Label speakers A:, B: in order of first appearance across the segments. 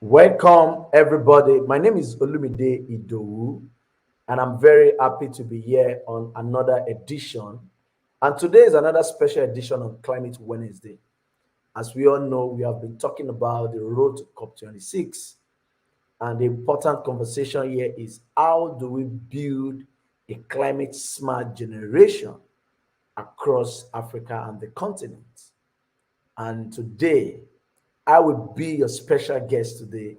A: Welcome, everybody. My name is Olumide Idowu, and I'm very happy to be here on another edition. And today is another special edition on Climate Wednesday. As we all know, we have been talking about the road to COP26, and the important conversation here is how do we build a climate smart generation across Africa and the continent? And today, I will be your special guest today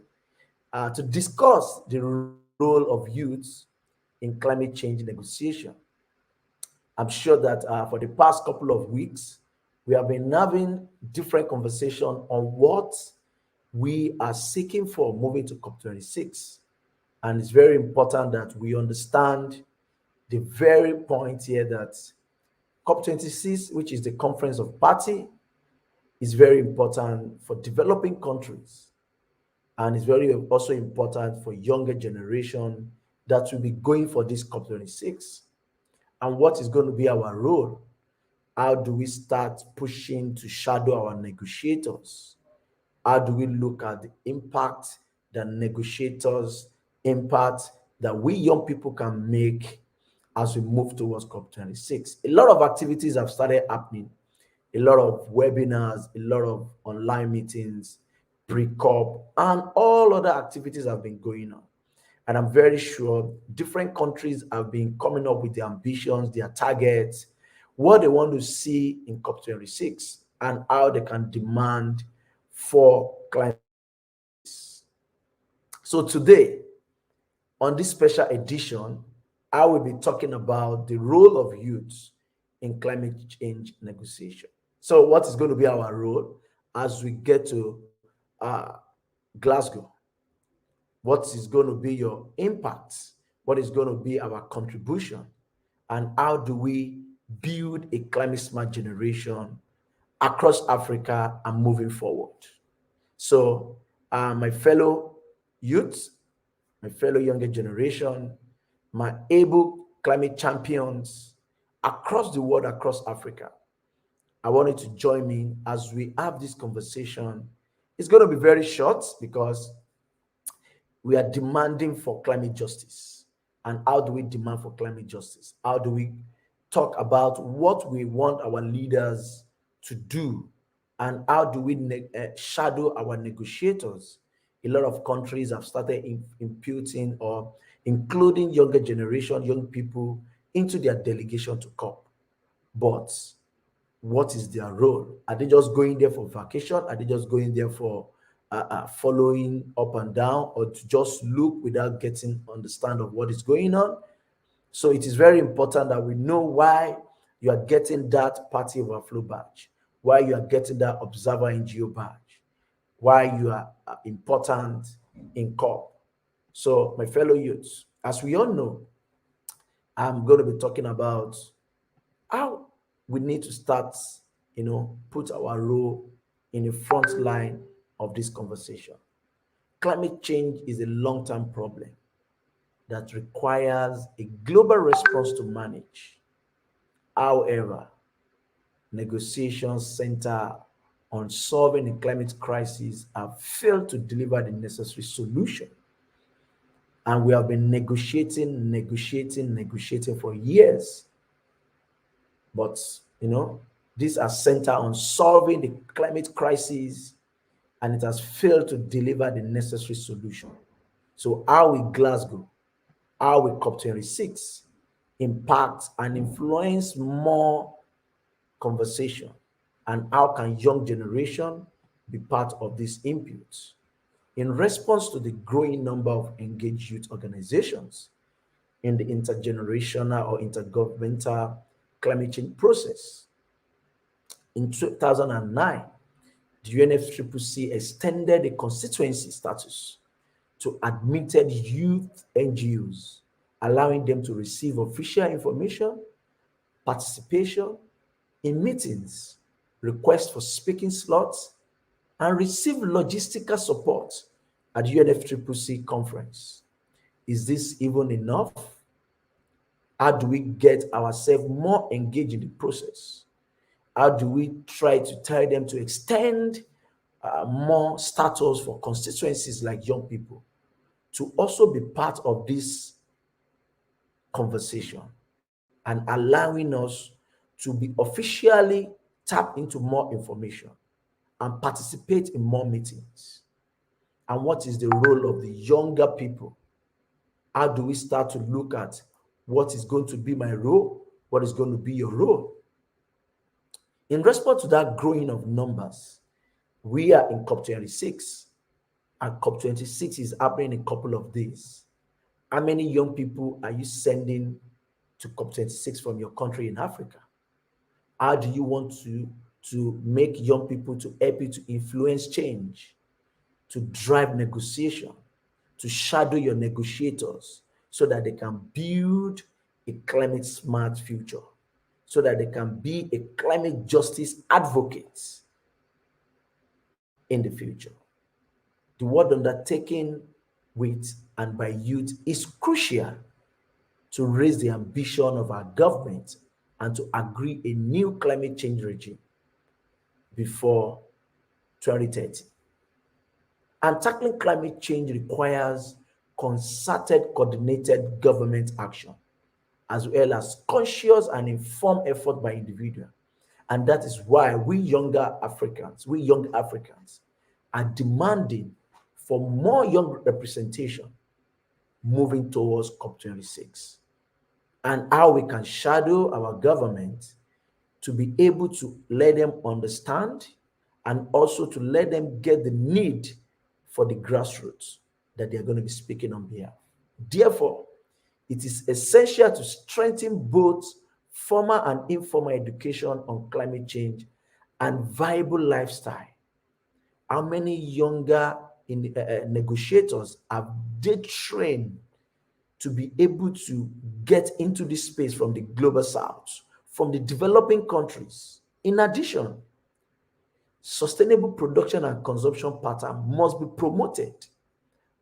A: to discuss the role of youth in climate change negotiation. I'm sure that for the past couple of weeks, we have been having different conversation on what we are seeking for moving to COP26. And it's very important that we understand the very point here that COP26, which is the Conference of Party, is very important for developing countries, and it's very also important for younger generation that will be going for this COP26. And what is going to be our role? How do we start pushing to shadow our negotiators? How do we look at the impact that negotiators impact that we young people can make as we move towards COP26? A lot of activities have started happening, a lot of webinars, a lot of online meetings, pre-COP, and all other activities have been going on. And I'm very sure different countries have been coming up with their ambitions, their targets, what they want to see in COP26, and how they can demand for climate. So today, on this special edition, I will be talking about the role of youth in climate change negotiation. So what is going to be our role as we get to Glasgow? What is going to be your impact? What is going to be our contribution? And how do we build a climate smart generation across Africa and moving forward? So my fellow youth, my fellow younger generation, my able climate champions across the world, across Africa, I want you to join me as we have this conversation. It's going to be very short because we are demanding for climate justice. And how do we demand for climate justice? How do we talk about what we want our leaders to do? And how do we shadow our negotiators? A lot of countries have started imputing or including younger generation, young people into their delegation to COP. But what is their role? Are they just going there for vacation? Are they just going there for following up and down, or to just look without getting understand of what is going on? So it is very important that we know why you are getting that party overflow badge, why you are getting that observer NGO badge, why you are important in COP. So my fellow youths, as we all know, I'm going to be talking about how we need to start, put our role in the front line of this conversation. Climate change is a long-term problem that requires a global response to manage. However, negotiations center on solving the climate crisis have failed to deliver the necessary solution. And we have been negotiating for years. But, these are centered on solving the climate crisis, and it has failed to deliver the necessary solution. So how will Glasgow, how will COP26 impact and influence more conversation? And how can young generation be part of these inputs? In response to the growing number of engaged youth organizations in the intergenerational or intergovernmental climate change process, in 2009, the UNFCCC extended the constituency status to admitted youth NGOs, allowing them to receive official information, participation in meetings, requests for speaking slots, and receive logistical support at the UNFCCC conference. Is this even enough? How do we get ourselves more engaged in the process? How do we try to tell them to extend more status for constituencies like young people to also be part of this conversation and allowing us to be officially tap into more information and participate in more meetings. And what is the role of the younger people? How do we start to look at what is going to be my role? What is going to be your role? In response to that growing of numbers, we are in COP26, and COP26 is happening in a couple of days. How many young people are you sending to COP26 from your country in Africa? How do you want to make young people to help you to influence change, to drive negotiation, to shadow your negotiators so that they can build a climate smart future, so that they can be a climate justice advocate in the future? The work undertaken with and by youth is crucial to raise the ambition of our government and to agree a new climate change regime before 2030. And tackling climate change requires concerted, coordinated government action, as well as conscious and informed effort by individuals. And that is why we young Africans are demanding for more young representation moving towards COP26, and how we can shadow our government to be able to let them understand and also to let them get the need for the grassroots that they're going to be speaking on behalf. Therefore, it is essential to strengthen both formal and informal education on climate change and viable lifestyle. How many younger negotiators have they trained to be able to get into this space from the global south, from the developing countries? In addition, sustainable production and consumption pattern must be promoted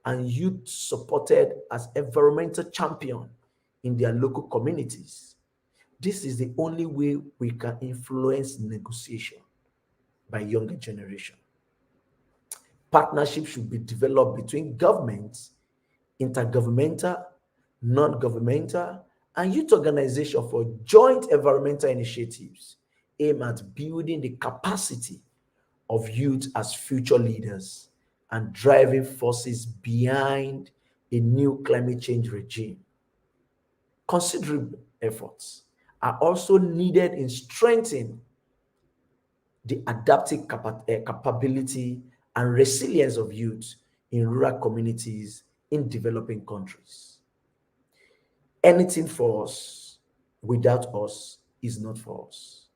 A: and youth supported as environmental champion in their local communities. This is the only way we can influence negotiation by younger generation. Partnerships should be developed between governments, intergovernmental, non-governmental, and youth organizations for joint environmental initiatives aimed at building the capacity of youth as future leaders and driving forces behind a new climate change regime. Considerable efforts are also needed in strengthening the adaptive capability and resilience of youth in rural communities in developing countries. Anything for us without us is not for us.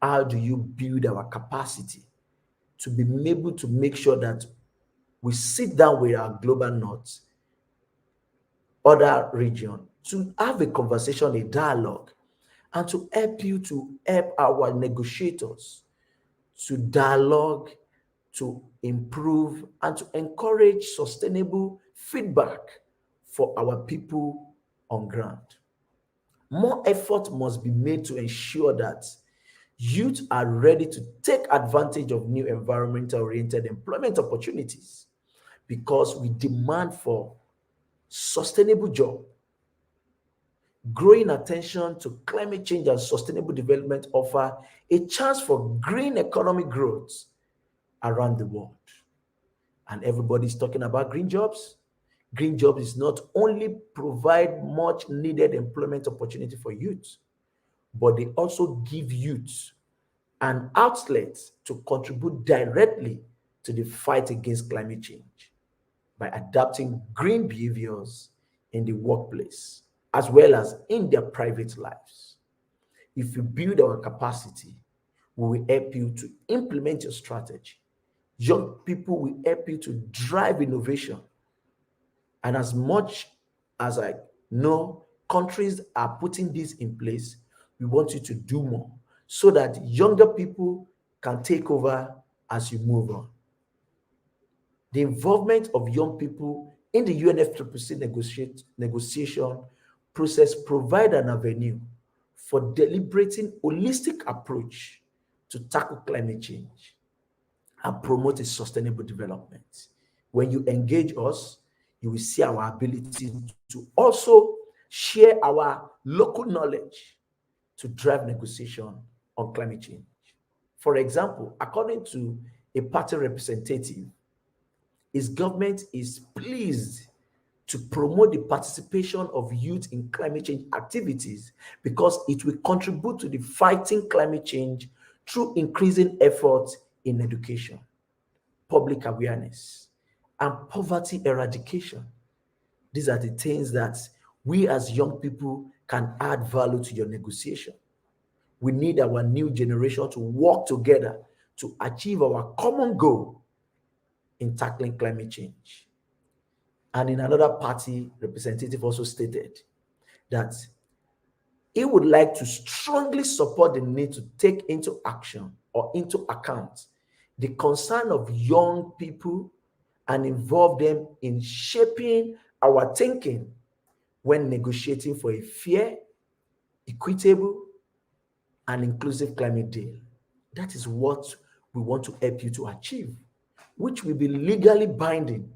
A: How do you build our capacity to be able to make sure that we sit down with our global north, other region, to have a conversation, a dialogue, and to help you to help our negotiators to dialogue, to improve, and to encourage sustainable feedback for our people on ground. More effort must be made to ensure that youth are ready to take advantage of new environmental-oriented employment opportunities, because we demand for sustainable job. Growing attention to climate change and sustainable development offer a chance for green economic growth around the world. And everybody's talking about green jobs. Green jobs is not only provide much needed employment opportunity for youth, but they also give youth an outlet to contribute directly to the fight against climate change by adapting green behaviors in the workplace as well as in their private lives. If you build our capacity, we will help you to implement your strategy. Young people will help you to drive innovation. And as much as I know countries are putting this in place, we want you to do more so that younger people can take over as you move on. The involvement of young people in the UNFCCC negotiation process provide an avenue for deliberating holistic approach to tackle climate change. and promote a sustainable development. When you engage us, you will see our ability to also share our local knowledge to drive negotiation on climate change. For example, according to a party representative, his government is pleased to promote the participation of youth in climate change activities because it will contribute to the fighting climate change through increasing efforts in education, public awareness, and poverty eradication. These are the things that we as young people can add value to your negotiation. We need our new generation to work together to achieve our common goal in tackling climate change. And in another party, representative also stated that he would like to strongly support the need to take into action or into account the concern of young people and involve them in shaping our thinking when negotiating for a fair, equitable, and inclusive climate deal. That is what we want to help you to achieve, which will be legally binding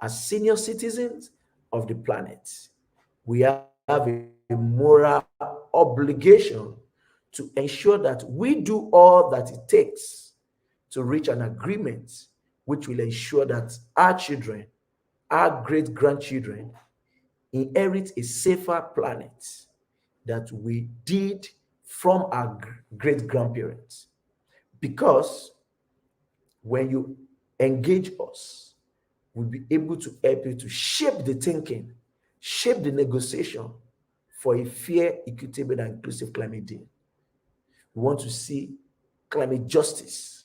A: as senior citizens of the planet. We have a moral obligation to ensure that we do all that it takes to reach an agreement which will ensure that our children, our great-grandchildren, inherit a safer planet that we did from our great-grandparents. Because when you engage us, we'll be able to help you to shape the thinking, shape the negotiation for a fair, equitable, and inclusive climate deal. We want to see climate justice.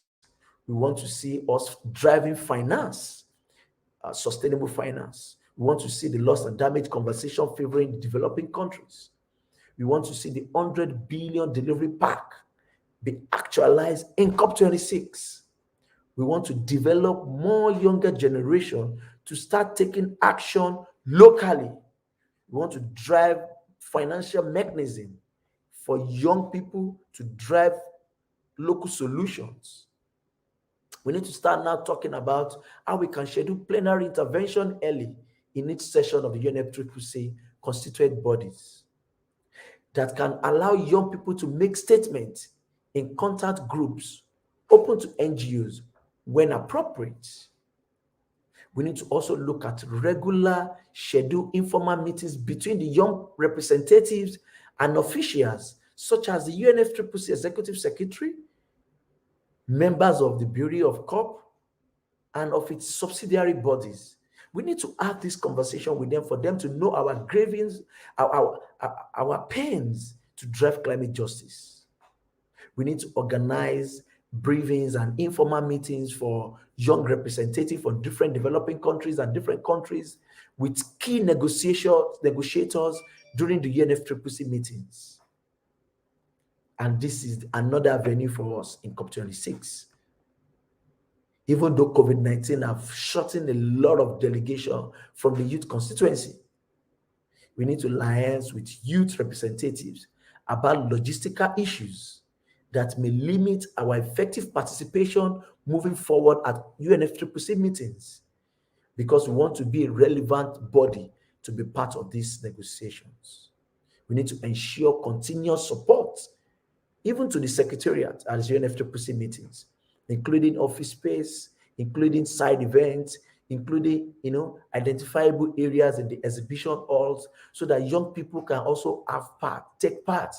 A: We want to see us driving finance, sustainable finance. We want to see the loss and damage conversation favoring the developing countries. We want to see the 100 billion delivery pack be actualized in COP26. We want to develop more younger generation to start taking action locally. We want to drive financial mechanism for young people to drive local solutions. We need to start now talking about how we can schedule plenary intervention early in each session of the UNFCCC constituent bodies that can allow young people to make statements in contact groups open to NGOs when appropriate. We need to also look at regular scheduled informal meetings between the young representatives and officials, such as the UNFCCC Executive Secretary, members of the Bureau of COP, and of its subsidiary bodies. We need to have this conversation with them for them to know our cravings, our pains to drive climate justice. We need to organize briefings and informal meetings for young representatives from different developing countries and different countries with key negotiators during the UNFCCC meetings. And this is another avenue for us in COP26. Even though COVID-19 have shortened a lot of delegation from the youth constituency, we need to liaise with youth representatives about logistical issues that may limit our effective participation moving forward at UNFCCC meetings, because we want to be a relevant body to be part of these negotiations. We need to ensure continuous support, even to the secretariat at UNFCCC meetings, including office space, including side events, including identifiable areas in the exhibition halls, so that young people can also take part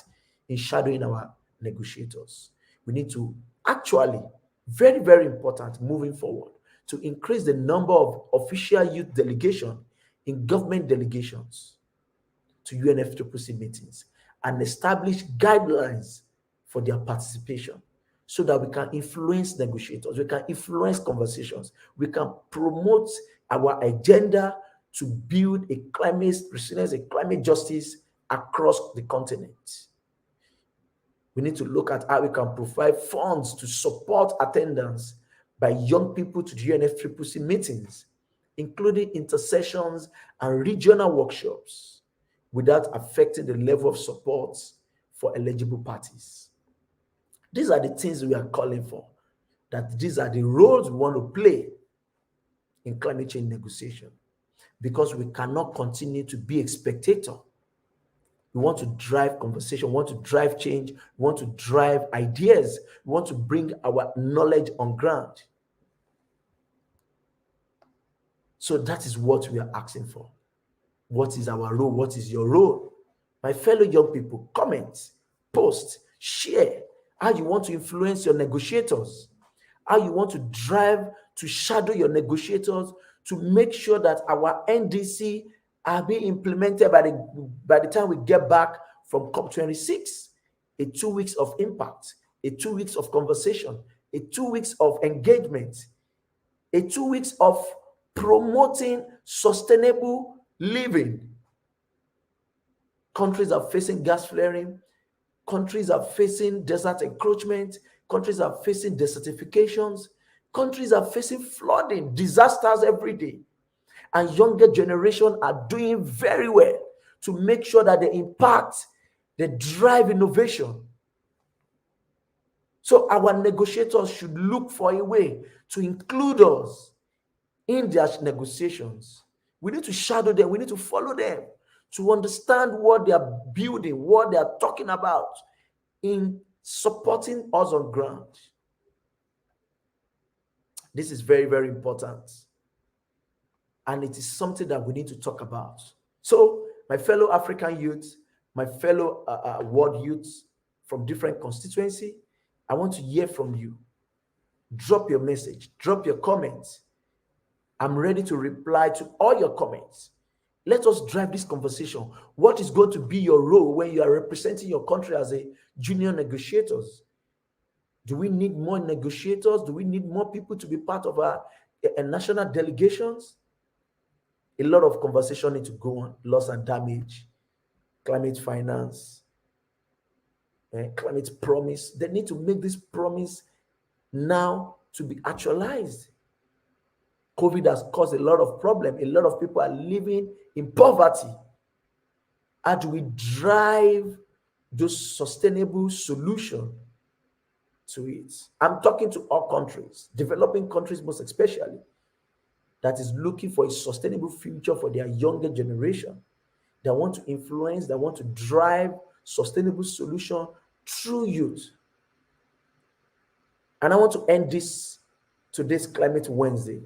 A: in shadowing our negotiators. We need to actually, very, very important moving forward, to increase the number of official youth delegation in government delegations to UNFCCC meetings and establish guidelines for their participation, so that we can influence negotiators, we can influence conversations, we can promote our agenda to build a climate resilience, a climate justice across the continent. We need to look at how we can provide funds to support attendance by young people to the UNFCCC meetings, including intersessions and regional workshops, without affecting the level of support for eligible parties. These are the things we are calling for. that these are the roles we want to play in climate change negotiation, because we cannot continue to be a spectator. We want to drive conversation, we want to drive change, we want to drive ideas, we want to bring our knowledge on ground. So that is what we are asking for. What is our role? What is your role? My fellow young people, comment, post, share how you want to influence your negotiators, how you want to drive to shadow your negotiators to make sure that our NDC are being implemented by the time we get back from COP26. A 2 weeks of impact, a 2 weeks of conversation, a 2 weeks of engagement, a 2 weeks of promoting sustainable living. Countries are facing gas flaring, countries are facing desert encroachment, countries are facing desertifications, countries are facing flooding, disasters every day. And younger generation are doing very well to make sure that they impact, they drive innovation. So our negotiators should look for a way to include us in their negotiations. We need to shadow them, we need to follow them to understand what they are building, what they are talking about in supporting us on ground. This is very, very important. And it is something that we need to talk about. So, my fellow African youths, my fellow world youths from different constituency, I want to hear from you. Drop your message, drop your comments. I'm ready to reply to all your comments. Let us drive this conversation. What is going to be your role when you are representing your country as a junior negotiators? Do we need more negotiators? Do we need more people to be part of our national delegations? A lot of conversation need to go on. Loss and damage, climate finance, climate promise. They need to make this promise now to be actualized. COVID has caused a lot of problem. A lot of people are living in poverty. How do we drive those sustainable solutions to it? I'm talking to all countries, developing countries most especially, that is looking for a sustainable future for their younger generation. They want to influence, they want to drive sustainable solution through youth. And I want to end today's Climate Wednesday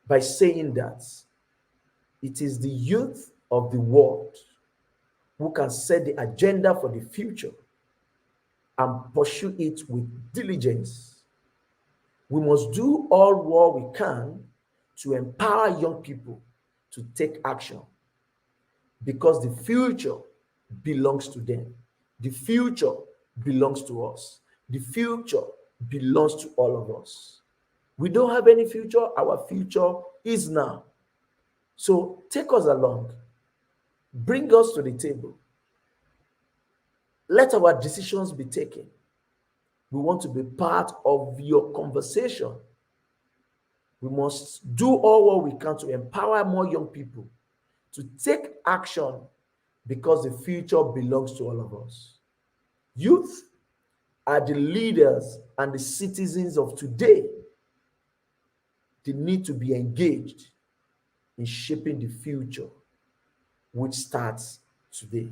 A: by saying that it is the youth of the world who can set the agenda for the future and pursue it with diligence. We must do all what we can to empower young people to take action, because the future belongs to them. The future belongs to us. The future belongs to all of us. We don't have any future. Our future is now. So take us along. Bring us to the table. Let our decisions be taken. We want to be part of your conversation. We must do all what we can to empower more young people to take action, because the future belongs to all of us. Youth are the leaders and the citizens of today. They need to be engaged in shaping the future, which starts today.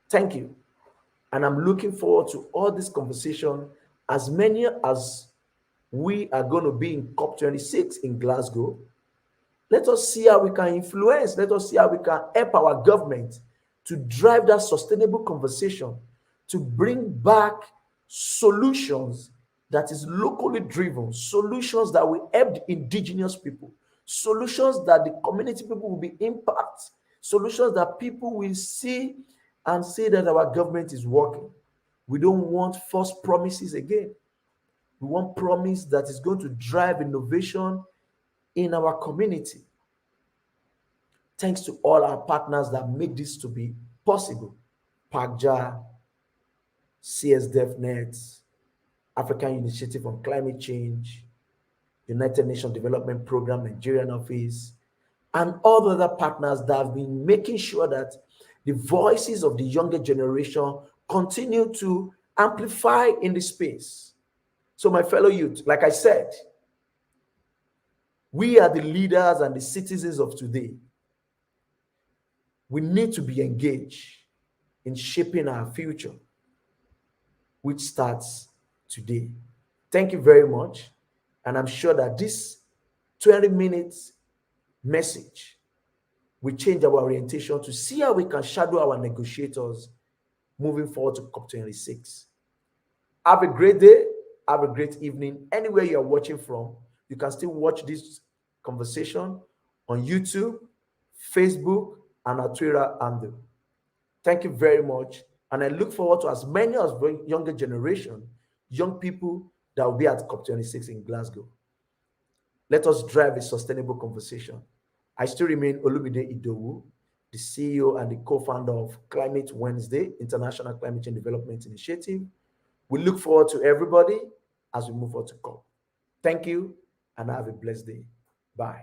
A: Thank you. And I'm looking forward to all this conversation, as many as we are going to be in COP26 in Glasgow. Let us see how we can influence. Let us see how we can help our government to drive that sustainable conversation, to bring back solutions that is locally driven, solutions that will help the indigenous people, solutions that the community people will be impacted, solutions that people will see and say that our government is working. We don't want false promises again. We want promise that is going to drive innovation in our community. Thanks to all our partners that make this to be possible. PACJA, CSDEFNet, African Initiative on Climate Change, United Nations Development Program, Nigerian office, and all the other partners that have been making sure that the voices of the younger generation continue to amplify in the space. So my fellow youth, like I said, we are the leaders and the citizens of today. We need to be engaged in shaping our future, which starts today. Thank you very much. And I'm sure that this 20 minutes message will change our orientation to see how we can shadow our negotiators moving forward to COP26. Have a great day. Have a great evening. Anywhere you're watching from, you can still watch this conversation on YouTube, Facebook, and our Twitter handle. Thank you very much. And I look forward to as many as younger generation, young people that will be at COP26 in Glasgow. Let us drive a sustainable conversation. I still remain Olumide Idowu, the CEO and the co-founder of Climate Wednesday, International Climate Change Development Initiative. We look forward to everybody as we move forward to COP. Thank you and have a blessed day. Bye.